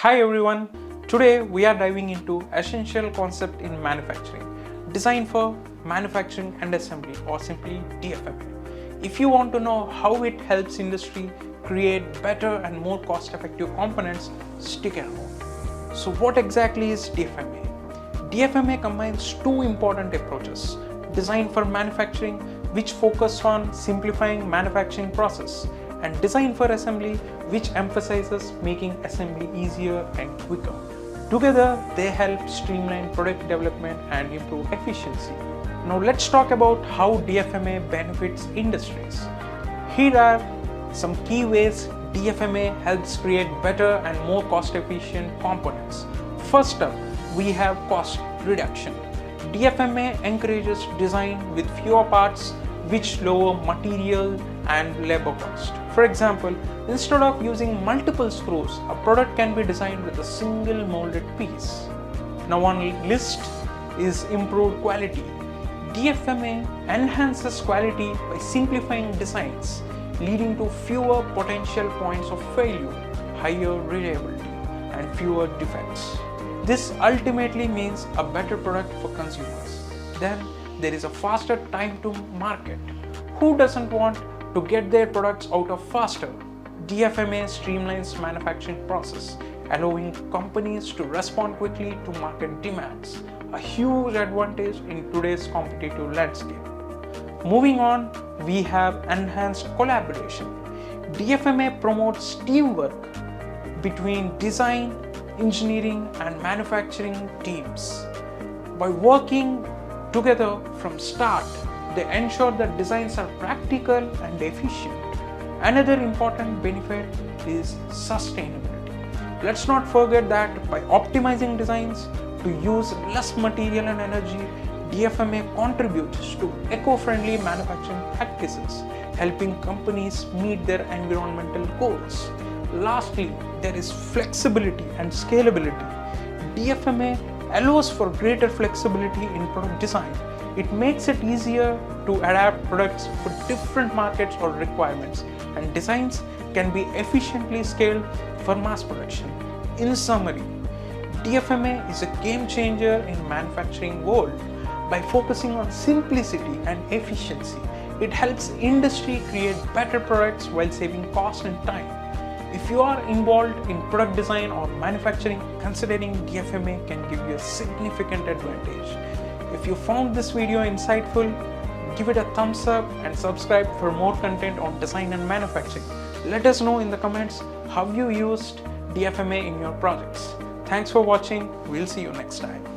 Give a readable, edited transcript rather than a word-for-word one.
Hi everyone, today we are diving into essential concept in manufacturing, design for manufacturing and assembly, or simply DFMA. If you want to know how it helps industry create better and more cost-effective components, stick around. So what exactly is DFMA? DFMA combines two important approaches: design for manufacturing, which focus on simplifying manufacturing process, and design for assembly, which emphasizes making assembly easier and quicker. Together, they help streamline product development and improve efficiency. Now let's talk about how DFMA benefits industries. Here are some key ways DFMA helps create better and more cost-efficient components. First up, we have cost reduction. DFMA encourages design with fewer parts, which lower material and labor cost. For example, instead of using multiple screws, a product can be designed with a single molded piece. Now on list is improved quality. DFMA enhances quality by simplifying designs, leading to fewer potential points of failure, higher reliability, and fewer defects. This ultimately means a better product for consumers. Then there is a faster time to market. Who doesn't want to get their products out of faster? DFMA streamlines manufacturing process, allowing companies to respond quickly to market demands, a huge advantage in today's competitive landscape. Moving on, we have enhanced collaboration. DFMA promotes teamwork between design, engineering, and manufacturing teams. By working together from start, they ensure that designs are practical and efficient. Another important benefit is sustainability. Let's not forget that by optimizing designs to use less material and energy, DFMA contributes to eco-friendly manufacturing practices, helping companies meet their environmental goals. Lastly, there is flexibility and scalability. DFMA allows for greater flexibility in product design. It makes it easier to adapt products for different markets or requirements, and designs can be efficiently scaled for mass production. In summary, DFMA is a game changer in manufacturing world. By focusing on simplicity and efficiency, it helps industry create better products while saving cost and time. If you are involved in product design or manufacturing, considering DFMA can give you a significant advantage. If you found this video insightful, give it a thumbs up and subscribe for more content on design and manufacturing. Let us know in the comments how you used DFMA in your projects. Thanks for watching. We'll see you next time.